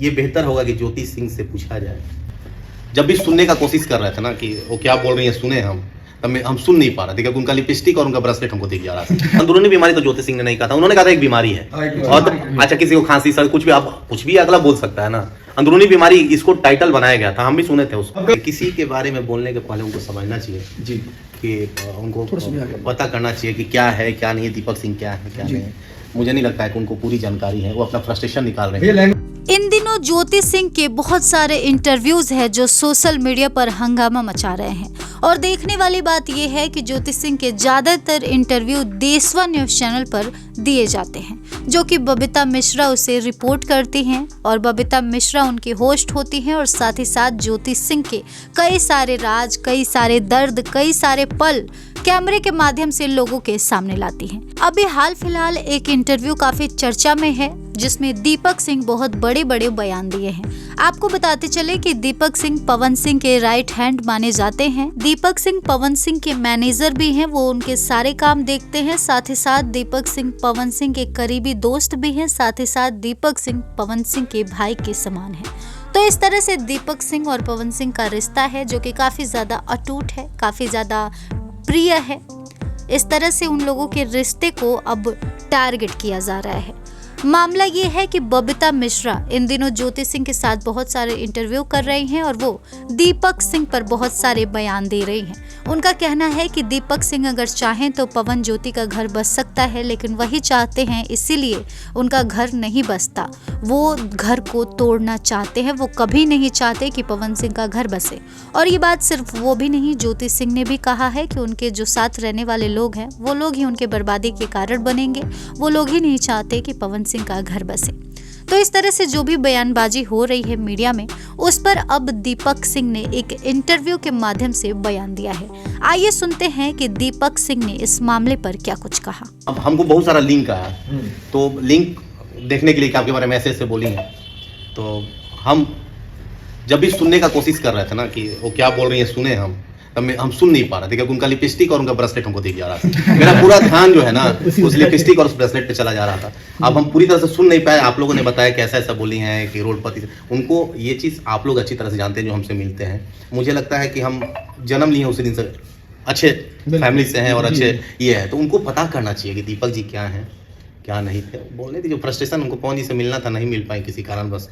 ये बेहतर होगा कि ज्योति सिंह से पूछा जाए। जब भी सुनने का कोशिश कर रहे थे ना कि वो क्या बोल रही है सुने हम सुन नहीं पा रहे थे क्योंकि उनका लिपस्टिक और उनका ब्रेसलेट हमको दिख जा रहा था। अंदरूनी बीमारी तो ज्योति सिंह ने नहीं कहा था, उन्होंने कहा था एक बीमारी है। और अच्छा किसी को खांसी सर कुछ भी आप कुछ भी अगला बोल सकता है ना, अंदरूनी बीमारी इसको टाइटल बनाया गया था, हम भी सुने थे उसको। किसी के बारे में बोलने के पहले उनको समझना चाहिए जी कि उनको पता करना चाहिए कि क्या है क्या नहीं है, दीपक सिंह क्या है क्या नहीं है। मुझे नहीं लगता है कि उनको पूरी जानकारी है, वो अपना फ्रस्ट्रेशन निकाल रहे हैं। इन दिनों ज्योति सिंह के बहुत सारे इंटरव्यूज हैं जो सोशल मीडिया पर हंगामा मचा रहे हैं और देखने वाली बात यह है कि ज्योति सिंह के ज्यादातर इंटरव्यू देशवा न्यूज चैनल पर दिए जाते हैं, जो कि बबीता मिश्रा उसे रिपोर्ट करती हैं और बबीता मिश्रा उनकी होस्ट होती हैं और साथ ही साथ ज्योति सिंह के कई सारे राज, कई सारे दर्द, कई सारे पल कैमरे के माध्यम से लोगों के सामने लाती हैं। अभी हाल फिलहाल एक इंटरव्यू काफी चर्चा में है जिसमें दीपक सिंह बहुत बड़े बड़े बयान दिए हैं। आपको बताते चले कि दीपक सिंह पवन सिंह के राइट हैंड माने जाते हैं। दीपक सिंह पवन सिंह के मैनेजर भी हैं, वो उनके सारे काम देखते हैं। साथ ही साथ दीपक सिंह पवन सिंह के करीबी दोस्त भी हैं। साथ ही साथ दीपक सिंह पवन सिंह के भाई के समान है। तो इस तरह से दीपक सिंह और पवन सिंह का रिश्ता है जो कि काफी ज्यादा अटूट है, काफी ज्यादा प्रिय है। इस तरह से उन लोगों के रिश्ते को अब टारगेट किया जा रहा है। मामला ये है कि बबीता मिश्रा इन दिनों ज्योति सिंह के साथ बहुत सारे इंटरव्यू कर रही हैं और वो दीपक सिंह पर बहुत सारे बयान दे रही हैं। उनका कहना है कि दीपक सिंह अगर चाहें तो पवन ज्योति का घर बस सकता है, लेकिन वही चाहते हैं इसीलिए उनका घर नहीं बसता। वो घर को तोड़ना चाहते हैं, वो कभी नहीं चाहते कि पवन सिंह का घर बसे। और ये बात सिर्फ वो भी नहीं, ज्योति सिंह ने भी कहा है कि उनके जो साथ रहने वाले लोग हैं वो लोग ही उनके बर्बादी के कारण बनेंगे। वो लोग ही नहीं चाहते कि पवन सिंह का घर बसे। तो इस तरह से जो भी बयानबाजी हो रही है मीडिया में, उस पर अब दीपक सिंह ने एक इंटरव्यू के माध्यम से बयान दिया है। आइए सुनते हैं कि दीपक सिंह ने इस मामले पर क्या कुछ कहा। अब हमको बहुत सारा लिंक आया, तो लिंक देखने के लिए आपके बारे में ऐसे बोली है, तो हम जब भी सुनने का कोशिश कर रहे थे ना कि वो क्या बोल रही है सुने हम सुन नहीं पा रहे थे क्योंकि उनका लिपस्टिक और उनका ब्रेसलेट हमको दिख जा रहा था। मेरा पूरा ध्यान जो है ना उस लिपस्टिक और उस ब्रेसलेट पे चला जा रहा था। अब हम पूरी तरह से सुन नहीं पाए। आप लोगों ने बताया कैसा ऐसा बोली हैं कि रोडपति उनको ये चीज़ आप लोग अच्छी तरह से जानते हैं जो हमसे मिलते हैं। मुझे लगता है कि हम जन्म लिए उसी दिन से अच्छे फैमिली से हैं और अच्छे ये है, तो उनको पता करना चाहिए कि दीपक जी क्या हैं क्या नहीं थे। बोलने थी जो फ्रस्ट्रेशन उनको पवन जी से मिलना था, नहीं मिल पाए किसी कारणवश।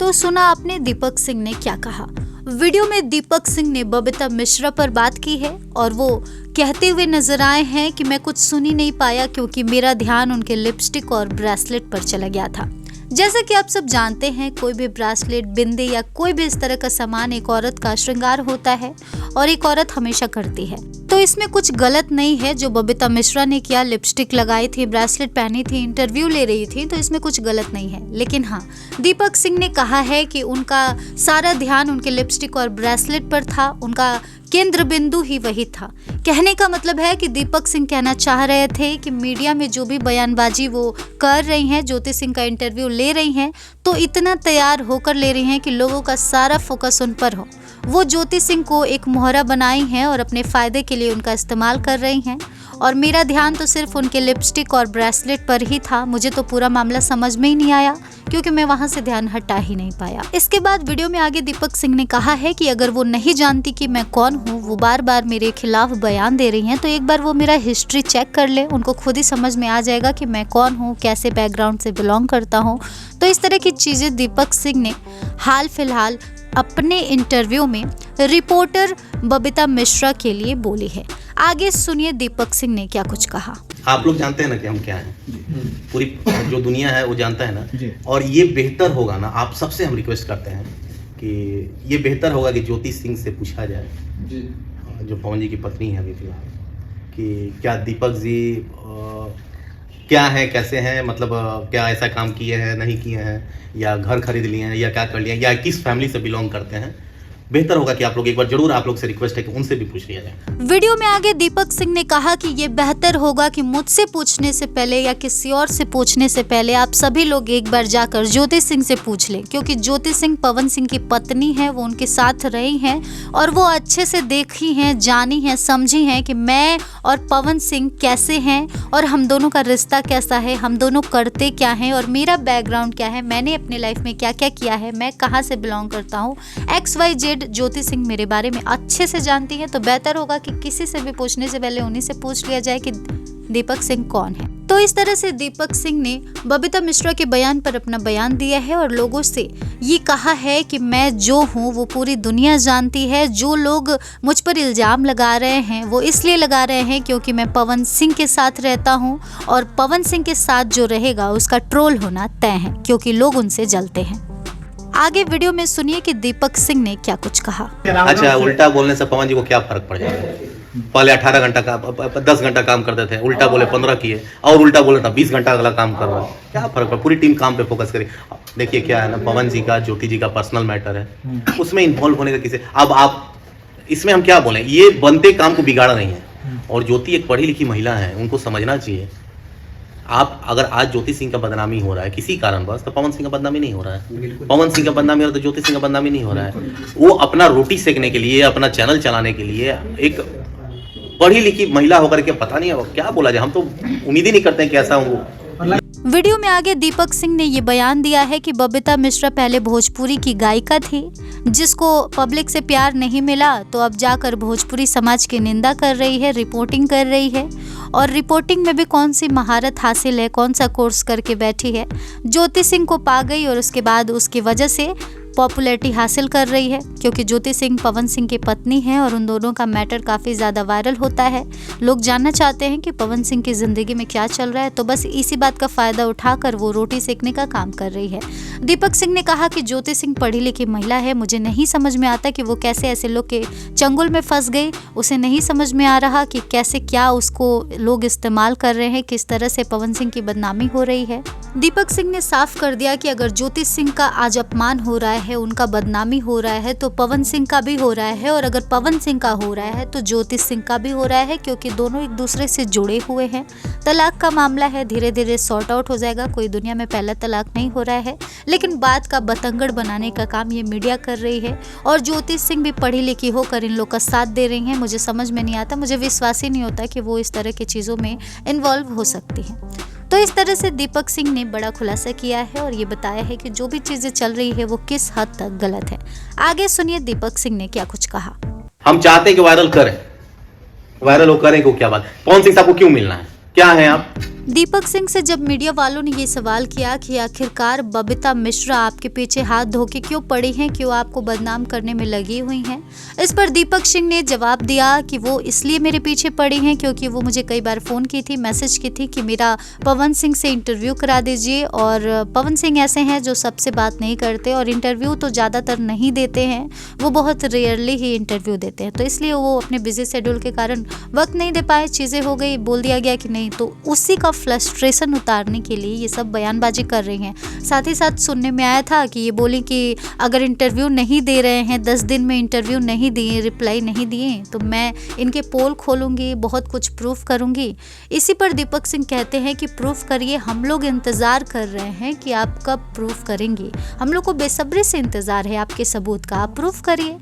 तो सुना आपने दीपक सिंह ने क्या कहा। वीडियो में दीपक सिंह ने बबीता मिश्रा पर बात की है और वो कहते हुए नजर आए हैं कि मैं कुछ सुन ही नहीं पाया क्योंकि मेरा ध्यान उनके लिपस्टिक और ब्रेसलेट पर चला गया था। जैसे कि आप सब जानते हैं, कोई भी ब्रेसलेट, बिंदी या कोई भी इस तरह का सामान एक औरत का श्रृंगार होता है और एक औरत हमेशा करती है। तो इसमें कुछ गलत नहीं है जो बबीता मिश्रा ने किया, लिपस्टिक लगाई थी, ब्रेसलेट पहनी थी, इंटरव्यू ले रही थी, तो इसमें कुछ गलत नहीं है। लेकिन हाँ, दीपक सिंह ने कहा है कि उनका सारा ध्यान उनके लिपस्टिक और ब्रेसलेट पर था, उनका केंद्र बिंदु ही वही था। कहने का मतलब है कि दीपक सिंह कहना चाह रहे थे कि मीडिया में जो भी बयानबाजी वो कर रही हैं, ज्योति सिंह का इंटरव्यू ले रही हैं, तो इतना तैयार होकर ले रही हैं कि लोगों का सारा फोकस उन पर हो। वो ज्योति सिंह को एक मोहरा बनाई हैं और अपने फायदे के लिए उनका इस्तेमाल कर रही हैं। और मेरा ध्यान तो सिर्फ उनके लिपस्टिक और ब्रेसलेट पर ही था। मुझे तो पूरा मामला समझ में ही नहीं आया क्योंकि मैं वहां से ध्यान हटा ही नहीं पाया। इसके बाद वीडियो में आगे दीपक सिंह ने कहा है कि अगर वो नहीं जानती कि मैं कौन हूँ, वो बार बार मेरे खिलाफ बयान दे रही हैं, तो एक बार वो मेरा हिस्ट्री चेक कर ले, उनको खुद ही समझ में आ जाएगा कि मैं कौन हूँ, कैसे बैकग्राउंड से बिलोंग करता हूँ। तो इस तरह की चीजें दीपक सिंह ने हाल फिलहाल अपने इंटरव्यू में रिपोर्टर बबीता मिश्रा के लिए बोली है। आगे सुनिए दीपक सिंह ने क्या कुछ कहा। आप लोग जानते हैं ना कि हम क्या हैं, पूरी जो दुनिया है वो जानता है ना। और ये बेहतर होगा ना, आप सबसे हम रिक्वेस्ट करते हैं कि ये बेहतर होगा कि ज्योति सिंह से पूछा जाए, जो पवन जी की पत्नी है अभी फिलहाल, कि क्या दीपक जी क्या है, कैसे हैं, मतलब क्या ऐसा काम किए हैं, नहीं किए हैं, या घर खरीद लिए हैं, या क्या कर लिए हैं, या किस फैमिली से बिलोंग करते हैं। बेहतर होगा कि आप लोग एक बार जरूर, आप लोग से रिक्वेस्ट है कि उनसे भी पूछ लिया जाए। वीडियो में आगे दीपक सिंह ने कहा कि ये बेहतर होगा कि मुझसे पूछने से पहले या किसी और से पूछने से पहले आप सभी लोग एक बार जाकर ज्योति सिंह से पूछ लें, क्योंकि ज्योति सिंह पवन सिंह की पत्नी है, वो उनके साथ रही हैं और वो अच्छे से देखी हैं, जानी हैं, समझी हैं कि मैं और पवन सिंह कैसे हैं और हम दोनों का रिश्ता कैसा है, हम दोनों करते क्या हैं और मेरा बैकग्राउंड क्या है, मैंने अपनी लाइफ में क्या क्या किया है, मैं कहाँ से बिलोंग करता हूँ, XYZ ज्योति सिंह मेरे बारे में अच्छे से जानती हैं। तो बेहतर होगा कि किसी से भी पूछने से पहले उन्हीं से पूछ लिया जाए कि दीपक सिंह कौन है। तो इस तरह से दीपक सिंह ने बबीता मिश्रा के बयान पर अपना बयान दिया है और लोगों से ये कहा है कि मैं जो हूँ वो पूरी दुनिया जानती है। जो लोग मुझ पर इल्ज़ाम लगा रहे हैं वो इसलिए लगा रहे हैं क्योंकि मैं पवन सिंह के साथ रहता हूँ और पवन सिंह के साथ जो रहेगा उसका ट्रोल होना तय है, क्योंकि लोग उनसे जलते हैं। आगे वीडियो में सुनिए कि दीपक सिंह ने क्या कुछ कहा। अच्छा, उल्टा बोलने से पवन जी को क्या फर्क पड़ जाएगा? पहले 18 घंटा का 10 घंटा काम करते थे, उल्टा बोले 15 किए, और उल्टा बोले था 20 घंटा अगला काम कर रहा है। क्या फर्क पड़ा? पूरी टीम काम पे फोकस करे। देखिए क्या है ना, पवन जी का, ज्योति जी का पर्सनल मैटर है, उसमें इन्वॉल्व होने का किसी, अब आप इसमें हम क्या बोले, ये बनते काम को बिगाड़ नहीं है। और ज्योति एक पढ़ी लिखी महिला है, उनको समझना चाहिए। आप अगर आज ज्योति सिंह का बदनामी हो रहा है किसी कारणवश, तो पवन सिंह का बदनामी नहीं हो रहा है। पवन सिंह का बदनामी हो रहा है तो ज्योति सिंह का बदनामी नहीं हो रहा है। वो अपना रोटी सेकने के लिए, अपना चैनल चलाने के लिए एक पढ़ी लिखी महिला होकर के, पता नहीं क्या बोला जाए, हम तो उम्मीद ही नहीं करते हैं कि ऐसा हो। वीडियो में आगे दीपक सिंह ने ये बयान दिया है कि बबीता मिश्रा पहले भोजपुरी की गायिका थी, जिसको पब्लिक से प्यार नहीं मिला तो अब जाकर भोजपुरी समाज की निंदा कर रही है, रिपोर्टिंग कर रही है। और रिपोर्टिंग में भी कौन सी महारत हासिल है, कौन सा कोर्स करके बैठी है, ज्योति सिंह को पा गई और उसके बाद उसकी वजह से पॉपुलैरिटी हासिल कर रही है, क्योंकि ज्योति सिंह पवन सिंह की पत्नी है और उन दोनों का मैटर काफ़ी ज़्यादा वायरल होता है। लोग जानना चाहते हैं कि पवन सिंह की ज़िंदगी में क्या चल रहा है, तो बस इसी बात का फ़ायदा उठाकर वो रोटी सेकने का काम कर रही है। दीपक सिंह ने कहा कि ज्योति सिंह पढ़ी लिखी महिला है, मुझे नहीं समझ में आता कि वो कैसे ऐसे लोग के चंगुल में फंस गई। उसे नहीं समझ में आ रहा कि कैसे क्या उसको लोग इस्तेमाल कर रहे हैं, किस तरह से पवन सिंह की बदनामी हो रही है। दीपक सिंह ने साफ कर दिया कि अगर ज्योति सिंह का आज अपमान हो रहा है, उनका बदनामी हो रहा है, तो पवन सिंह का भी हो रहा है, और अगर पवन सिंह का हो रहा है तो ज्योति सिंह का भी हो रहा है, क्योंकि दोनों एक दूसरे से जुड़े हुए हैं। तलाक का मामला है, धीरे धीरे सॉर्ट आउट हो जाएगा, कोई दुनिया में पहला तलाक नहीं हो रहा है, लेकिन बात का बतंगड़ बनाने का काम ये मीडिया कर रही है। और ज्योति सिंह भी पढ़ी लिखी होकर इन लोग का साथ दे रही हैं। मुझे समझ में नहीं आता, मुझे विश्वास ही नहीं होता कि वो इस तरह की चीज़ों में इन्वॉल्व हो सकती हैं। तो इस तरह से दीपक सिंह ने बड़ा खुलासा किया है और ये बताया है कि जो भी चीजें चल रही है वो किस हद तक गलत है। आगे सुनिए दीपक सिंह ने क्या कुछ कहा। हम चाहते हैं कि वायरल करें, वायरल हो करें को क्या बात, पवन सिंह साहब को क्यों मिलना है, क्या है आप? दीपक सिंह से जब मीडिया वालों ने ये सवाल किया कि आखिरकार बबीता मिश्रा आपके पीछे हाथ धो के क्यों पड़ी हैं, क्यों आपको बदनाम करने में लगी हुई हैं, इस पर दीपक सिंह ने जवाब दिया कि वो इसलिए मेरे पीछे पड़ी हैं क्योंकि वो मुझे कई बार फ़ोन की थी, मैसेज की थी कि मेरा पवन सिंह से इंटरव्यू करा दीजिए। और पवन सिंह ऐसे हैं जो सबसे बात नहीं करते और इंटरव्यू तो ज़्यादातर नहीं देते हैं, वो बहुत रेयरली ही इंटरव्यू देते हैं, तो इसलिए वो अपने बिजी शेड्यूल के कारण वक्त नहीं दे पाए, चीज़ें हो गई, बोल दिया गया कि नहीं, तो उसी का फ्रस्ट्रेशन उतारने के लिए ये सब बयानबाजी कर रही हैं। साथ ही साथ सुनने में आया था कि ये बोली कि अगर इंटरव्यू नहीं दे रहे हैं, 10 दिन में इंटरव्यू नहीं दिए, रिप्लाई नहीं दिए, तो मैं इनके पोल खोलूंगी, बहुत कुछ प्रूफ करूंगी। इसी पर दीपक सिंह कहते हैं कि प्रूफ करिए, हम लोग इंतज़ार कर रहे हैं कि आप कब प्रूफ करेंगे, हम लोग को बेसब्री से इंतज़ार है आपके सबूत का, आप प्रूफ करिए।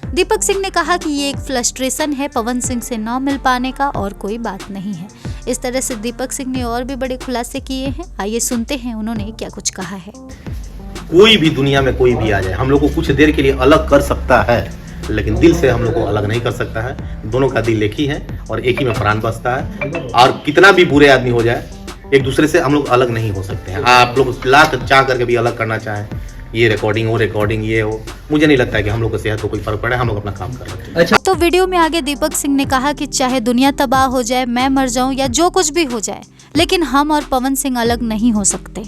दीपक सिंह ने कहा कि ये एक फ्रस्ट्रेशन है पवन सिंह से न मिल पाने का और कोई बात नहीं है। इस तरह से दीपक सिंह ने और भी बड़े खुलासे किए हैं। आइए सुनते हैं उन्होंने क्या कुछ कहा है। कोई भी दुनिया में कोई भी आ जाए, हम लोग को कुछ देर के लिए अलग कर सकता है, लेकिन दिल से हम लोग को अलग नहीं कर सकता है। दोनों का दिल एक ही है और एक ही में प्राण बसता है, और कितना भी बुरे आदमी हो जाए, एक दूसरे से हम लोग अलग नहीं हो सकते हैं। आप लोग लाख चाह करके भी अलग करना चाहें, ये रिकॉर्डिंग वो रिकॉर्डिंग ये हो, मुझे नहीं लगता है कि हम लोग को सेहत को कोई फर्क पड़े, हम लोग अपना काम कर रहे हैं। अच्छा, तो वीडियो में आगे दीपक सिंह ने कहा कि चाहे दुनिया तबाह हो जाए, मैं मर जाऊं या जो कुछ भी हो जाए, लेकिन हम और पवन सिंह अलग नहीं हो सकते।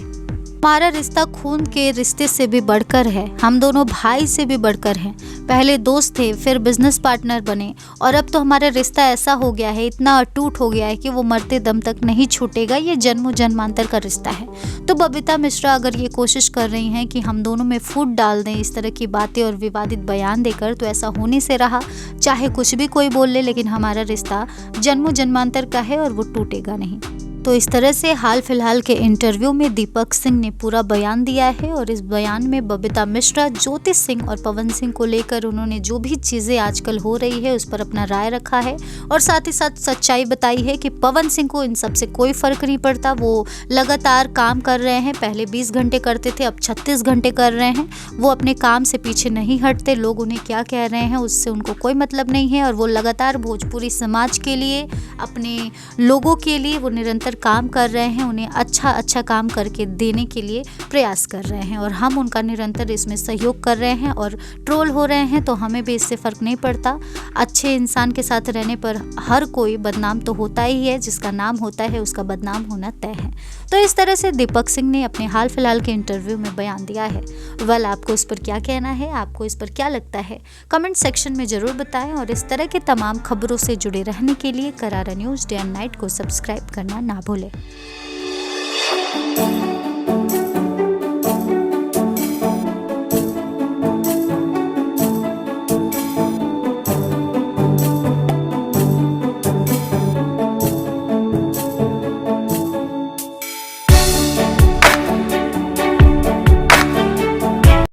हमारा रिश्ता खून के रिश्ते से भी बढ़कर है, हम दोनों भाई से भी बढ़कर हैं। पहले दोस्त थे, फिर बिजनेस पार्टनर बने और अब तो हमारा रिश्ता ऐसा हो गया है, इतना अटूट हो गया है कि वो मरते दम तक नहीं छूटेगा। ये जन्मों जन्मांतर का रिश्ता है। तो बबीता मिश्रा अगर ये कोशिश कर रही हैं कि हम दोनों में फूट डाल दें इस तरह की बातें और विवादित बयान देकर, तो ऐसा होने से रहा। चाहे कुछ भी कोई बोल ले, लेकिन हमारा रिश्ता जन्मों जन्मांतर का है और वो टूटेगा नहीं। तो इस तरह से हाल फिलहाल के इंटरव्यू में दीपक सिंह ने पूरा बयान दिया है और इस बयान में बबीता मिश्रा, ज्योति सिंह और पवन सिंह को लेकर उन्होंने जो भी चीज़ें आजकल हो रही है उस पर अपना राय रखा है और साथ ही साथ सच्चाई बताई है कि पवन सिंह को इन सब से कोई फर्क नहीं पड़ता। वो लगातार काम कर रहे हैं, पहले 20 घंटे करते थे, अब 36 घंटे कर रहे हैं। वो अपने काम से पीछे नहीं हटते, लोग उन्हें क्या कह रहे हैं उससे उनको कोई मतलब नहीं है और वो लगातार भोजपुरी समाज के लिए, अपने लोगों के लिए वो निरंतर काम कर रहे हैं। उन्हें अच्छा काम करके देने के लिए प्रयास कर रहे हैं और हम उनका निरंतर इसमें सहयोग कर रहे हैं और ट्रोल हो रहे हैं तो हमें भी इससे फ़र्क नहीं पड़ता। अच्छे इंसान के साथ रहने पर हर कोई बदनाम तो होता ही है, जिसका नाम होता है उसका बदनाम होना तय है। तो इस तरह से दीपक सिंह ने अपने हाल फिलहाल के इंटरव्यू में बयान दिया है। वेल, आपको इस पर क्या कहना है, आपको इस पर क्या लगता है, कमेंट सेक्शन में ज़रूर बताएं और इस तरह के तमाम खबरों से जुड़े रहने के लिए करारा न्यूज़ डे एंड नाइट को सब्सक्राइब करना ना भूलें।